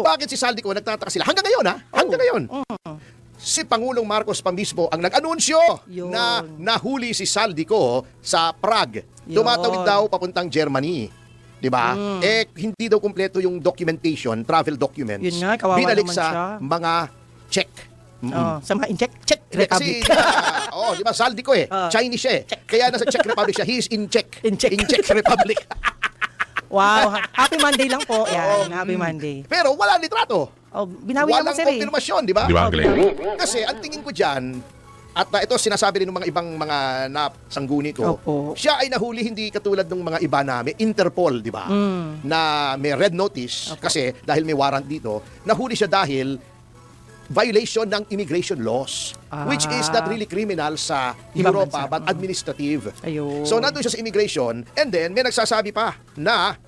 bakit si Saldico nagtataka sila? Hanggang ngayon, ha? Hanggang ngayon. Si Pangulong Marcos pa mismo ang nag-anunsyo na nahuli si Saldico sa Prague. Tumatawid daw papuntang Germany. Diba? Hindi daw kumpleto yung documentation, travel documents. Yun nga, kawawa binalik naman sa siya. mga Czech. Sa mga Czech Republic. Kasi, di ba, Saldico Chinese siya Kaya nasa Czech Republic siya. He is in Czech. In Czech Republic. Wow. Happy Monday lang po. Yan, Happy Monday. Pero wala litrato. Binawi naman Walang sir konfirmasyon, di ba? Di ba, galing? Kasi ang tingin ko dyan, at ito sinasabi rin ng mga ibang mga nasangguni ko, siya ay nahuli hindi katulad ng mga iba na may Interpol, di ba? Na may red notice, kasi dahil may warrant dito, nahuli siya dahil violation ng immigration laws, which is not really criminal sa Europa, but administrative. Ayun. So nandun siya sa immigration, and then may nagsasabi pa na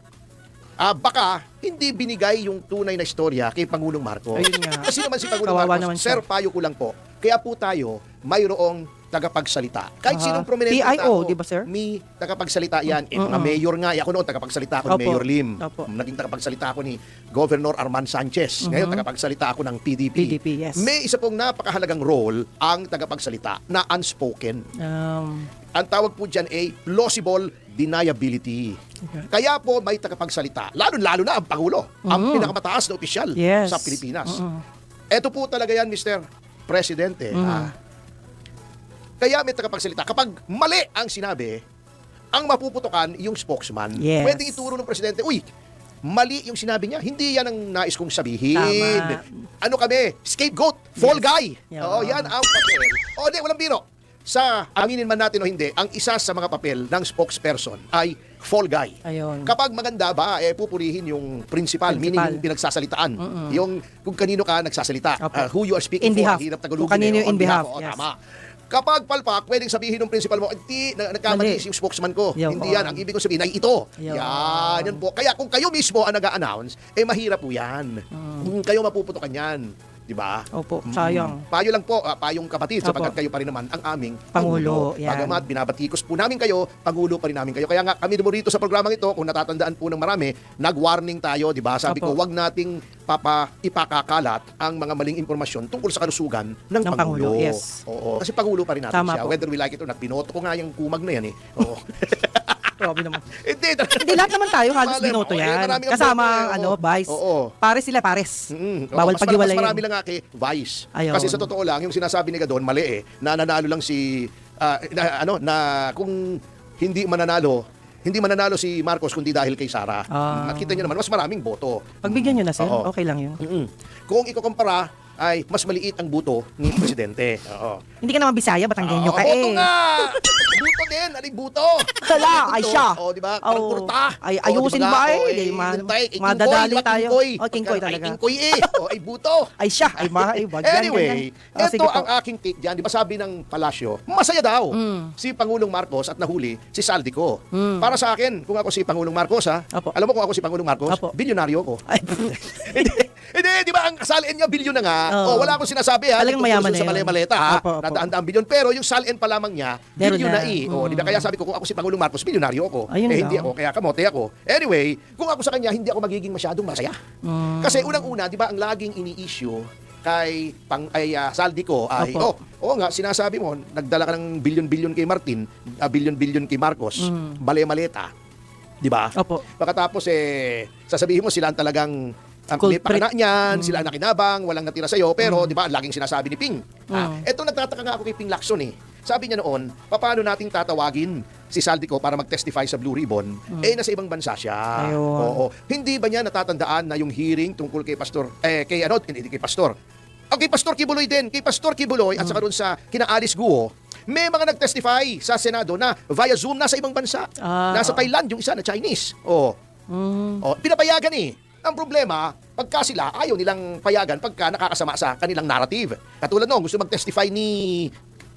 baka hindi binigay yung tunay na istorya kay Pangulong Marcos. Ayun nga. Kasi naman si Pangulong Kawawa Marcos, naman sir, siya. payo ko lang po. Kaya po tayo, mayroong tagapagsalita. Kahit sinong prominente PIO, di ba, sir? may tagapagsalita yan. Mga mayor nga. Ako noon, tagapagsalita ako ni Mayor Lim. Naging tagapagsalita ako ni Governor Arman Sanchez. Ngayon, tagapagsalita ako ng PDP. Yes. May isa pong napakahalagang role ang tagapagsalita na unspoken. Ang tawag po dyan ay plausible deniability. Kaya po may tagapagsalita. Lalo na ang Pangulo. Ang pinakamataas na opisyal sa Pilipinas. Ito po talaga yan, Mr. Presidente. Kaya may tagapagsalita. Kapag mali ang sinabi, ang mapuputukan yung spokesman. Pwedeng ituro ng Presidente, uy, mali yung sinabi niya. Hindi yan ang nais kong sabihin. Tama. Ano kami? Scapegoat. Fall guy. Yeah. Yan ang papel. Di, walang biro. Sa aminin man natin o hindi, ang isa sa mga papel ng spokesperson ay fall guy. Ayun. Kapag maganda ba, pupurihin yung principal, meaning yung pinagsasalitaan. Yung kung kanino ka nagsasalita. Who you are speaking in for. behalf. Hirap Kung kanino yung in behalf. Yes. Tama. Kapag palpak, pwedeng sabihin ng principal mo, hindi, nagkamali yung spokesman ko. Hindi yan. Ang ibig ko sabihin ay ito. Yan po. Kaya kung kayo mismo ang nag-a-announce, mahirap po yan. Kayo mapuputukan yan. Diba? Opo, sayang. Payo lang po, payong kapatid, sapagkat kayo pa rin naman ang aming Pangulo. Bagamat binabatikos po namin kayo, Pangulo pa rin namin kayo. Kaya nga kami rito sa programang ito, kung natatandaan po ng marami, nag-warning tayo, diba? Sabi ko, wag nating ipakakalat ang mga maling impormasyon tungkol sa kalusugan ng Pangulo. Yes. Oo. Kasi Pangulo pa rin natin siya. Po. Whether we like it or not, binoto ko nga yung kumag na yan Oo. Grabe naman. Hindi, lahat naman tayo halos binoto yan. Kasama Vice. Pares sila, pares. Bawal paghiwalay. Mas marami lang nga kay Vice. Ayun. Kasi sa totoo lang, yung sinasabi ni Gadon, mali na nanalo lang si kung hindi mananalo si Marcos kundi dahil kay Sara. Nakita niyo naman, mas maraming boto. Pagbigyan niyo na, sir. Okay lang yun. Kung ikukumpara, ay mas maliit ang buto ni Presidente. Hindi ka naman Bisaya, Batanggenyo ka Boto nga! Buto din! Aling buto! Hala, ay siya. Diba? Parang kurta. Ay, ayusin ba madadali tayo. Kingkoy talaga. Kingkoy ay buto. Ay siya. Ay anyway, ito ang aking take dyan. Di ba sabi ng palasyo, masaya daw si Pangulong Marcos at nahuli si Saldico. Para sa akin, kung ako si Pangulong Marcos, alam mo kung ako si Pangulong Marcos, bilyonaryo ko. Hindi, di ba ang salin niya bilyon na nga. Wala akong sinasabi talagang mayaman na sa maleta na daan-daang bilyon. Pero yung salin pa lamang niya, bilyon na di ba? Kaya sabi ko, kung ako si Pangulong Marcos, bilyonaryo ako. Hindi ako, kaya kamote ako. Anyway, kung ako sa kanya, hindi ako magiging masyadong masaya. Kasi unang-una, di ba, ang laging ini-issue kay Saldico ay, nga, sinasabi mo, nagdala ka ng bilyon-bilyon kay Martin, bilyon-bilyon kay Marcos, maleta. Di ba? Pagkatapos, sasabihin mo sila ang talagang may pakana niyan, sila ang nakinabang, walang natira sa'yo, pero di ba, laging sinasabi ni Ping. Eto, nagtataka nga ako kay Ping Lacson Sabi niya noon, paano nating tatawagin si Saldico para mag-testify sa Blue Ribbon? Nasa ibang bansa siya. Hindi ba niya natatandaan na yung hearing tungkol kay Pastor, hindi kay Pastor. Kay Pastor Kibuloy din. Kay Pastor Kibuloy at saka doon sa kina Alice Guo, may mga nag-testify sa Senado na via Zoom nasa ibang bansa. Nasa Thailand, yung isa na Chinese. Pinapayagan Ang problema, pagka sila ayaw nilang payagan pagka nakakasama sa kanilang narrative. Katulad noon, gusto mag-testify ni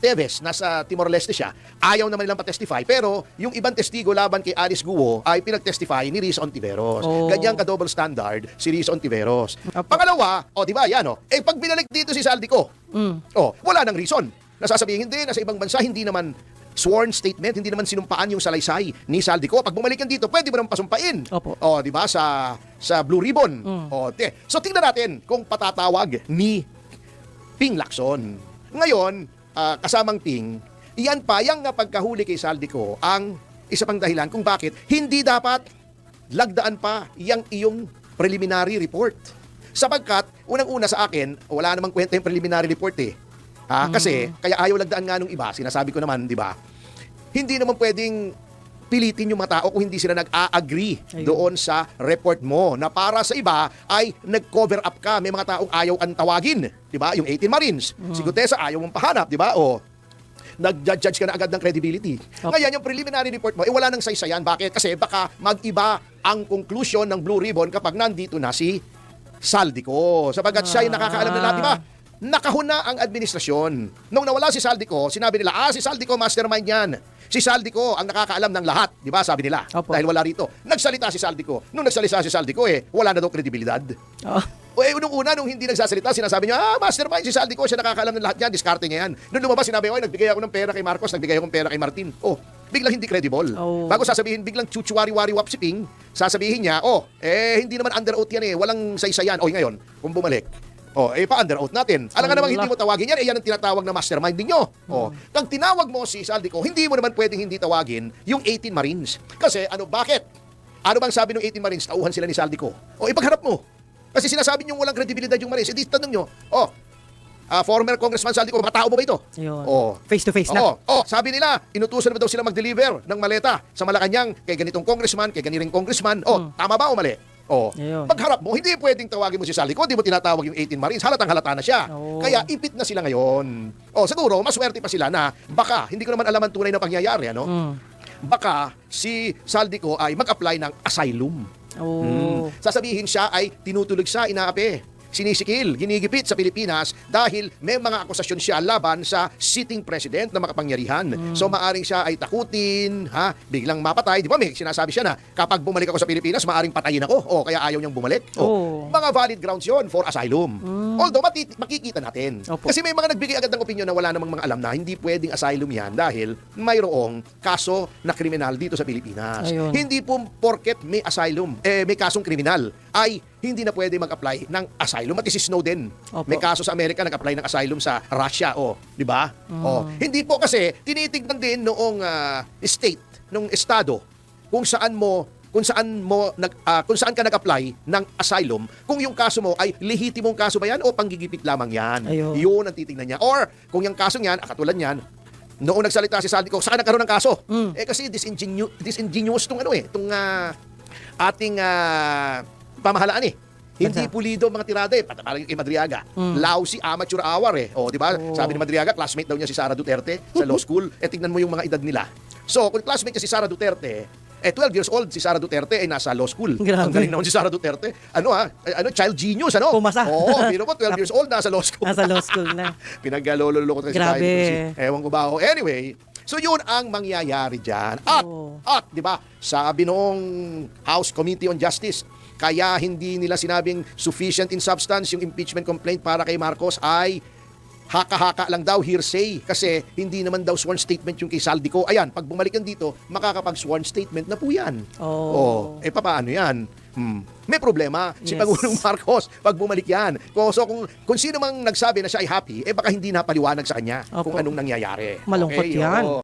Teves, nasa Timor-Leste siya, ayaw naman nilang pa-testify, pero yung ibang testigo laban kay Alice Guo ay pinag-testify ni Riz Ontiveros. Ganyan ka-double standard si Riz Ontiveros. Pangalawa, di ba, yan pag binalik dito si Saldico, wala nang reason. Nasasabihin hindi, nasa ibang bansa, hindi naman sworn statement, hindi naman sinumpaan yung salaysay ni Saldico. Pag bumalik yan dito, pwede mo naman pasumpain. Opo. O, di ba, sa Blue Ribbon. O, so, tingnan natin kung patatawag ni Ping Lacson. Ngayon, kasamang Ping, iyan pa, yung pagkahuli kay Saldico, ang isa pang dahilan kung bakit hindi dapat lagdaan pa yung iyong preliminary report. Sapagkat, unang-una sa akin, wala namang kwenta yung preliminary report eh. Kasi, kaya ayaw lagdaan nga nung iba, sinasabi ko naman, di ba? Hindi naman pwedeng pilitin yung mga tao kung hindi sila nag-a-agree doon sa report mo na para sa iba ay nag-cover up ka. May mga taong ayaw ang tawagin, di ba? Yung 18 Marines. Si Gutesa, ayaw mong pahanap, di ba? O, nag-judge ka na agad ng credibility. Okay. Ngayon, yung preliminary report mo, wala nang saysayan. Bakit? Kasi baka mag-iba ang conclusion ng Blue Ribbon kapag nandito na si Saldico. Sabagat siya yung nakakaalam na lahat, di ba? Nakahuna ang administrasyon. Nung nawala si Saldico, sinabi nila, si Saldico mastermind yan. Si Saldico ang nakakaalam ng lahat. Di ba? Sabi nila. Opo. Dahil wala rito. Nagsalita si Saldico. Nung nagsalita si Saldico, wala na daw kredibilidad. Nung hindi nagsasalita, sinasabi niya, mastermind si Saldico, siya nakakaalam ng lahat yan, diskarte niya yan. Nung lumabas, sinabi ko, nagbigay ako ng pera kay Marcos, nagbigay ako ng pera kay Martin. Biglang hindi credible. Bago sasabihin, biglang chuchuwari-wari-wap si Ping, sasabihin niya, hindi naman under oath yan walang saysayan. Ngayon, kung bumalik, pa-under oath natin. Alam nga namang hindi mo tawagin yan, yan ang tinatawag na mastermind ninyo. Kang tinawag mo si Saldico, hindi mo naman pwedeng hindi tawagin yung 18 Marines. Kasi, bakit? Ano bang sabi ng 18 Marines? Tauhan sila ni Saldico. Ipagharap mo. Kasi sinasabi niyo walang kredibilidad yung Marines. Di tanong nyo, former Congressman Saldico, matao mo ba ito? Face to face na. Sabi nila, inutusan mo daw sila mag-deliver ng maleta sa Malacanang kay ganitong congressman, kay ganitong congressman. Tama ba o mali? Pagharap mo, hindi pwedeng tawagin mo si Saldico, hindi mo tinatawag yung 18 Marines, halatang halata na siya. Kaya ipit na sila ngayon. Siguro, maswerte pa sila na baka, hindi ko naman alam ang tunay na pangyayari, baka si Saldico ay mag-apply ng asylum. Sasabihin siya ay tinutulog siya, inaapi, sinisikil, ginigipit sa Pilipinas dahil may mga akusasyon siya laban sa sitting president na makapangyarihan. So maaring siya ay takutin, biglang mapatay. Di ba may sinasabi siya na kapag bumalik ako sa Pilipinas, maaring patayin ako. Kaya ayaw niyang bumalik. Mga valid grounds yon for asylum. Although makikita natin. Kasi may mga nagbigay agad ng opinion na wala namang mga alam na hindi pwedeng asylum yan dahil mayroong kaso na kriminal dito sa Pilipinas. Hindi po porket may asylum, may kasong kriminal, ay hindi na pwede mag-apply ng asylum. At si Snowden, may kaso sa Amerika, nag-apply ng asylum sa Russia, di ba? Hindi po kasi tinitignan din noong state, nung estado, kung saan ka nag-apply ng asylum, kung yung kaso mo ay lehitimong kaso ba yan o panggigipit lamang yan. Yun ang titignan niya. Or kung yung kaso niyan, katulad niyan, noong nagsalita si Saldico, saan nagkaroon ng kaso? Kasi disingenuous tong ating pamahalaan Hindi pulido ang mga tirada parang kay Madriaga. Lousy amateur hour di ba? Sabi ni Madriaga, classmate daw niya si Sara Duterte sa law school. Tingnan mo yung mga edad nila. So, kung classmate niya si Sara Duterte, 12 years old si Sara Duterte ay nasa law school. Grabe. Ang galing naman si Sara Duterte. Child genius, Pumasa. Pero po, 12 years old, nasa law school. Nasa law school na. Pinaglalolo ko kasi tayo. Ewan ko ba ako. Anyway, so yun ang mangyayari dyan. At, di ba, sabi noong House Committee on Justice, kaya hindi nila sinabing sufficient in substance yung impeachment complaint para kay Marcos ay haka-haka lang daw, hearsay. Kasi hindi naman daw sworn statement yung kay Saldico. Ayan, pag bumalik yan dito, makakapag-sworn statement na po yan. Paano yan? May problema si Pangulong Marcos pag bumalik yan. So kung sino mang nagsabi na siya ay happy, baka hindi napaliwanag sa kanya kung anong nangyayari. Malungkot yan.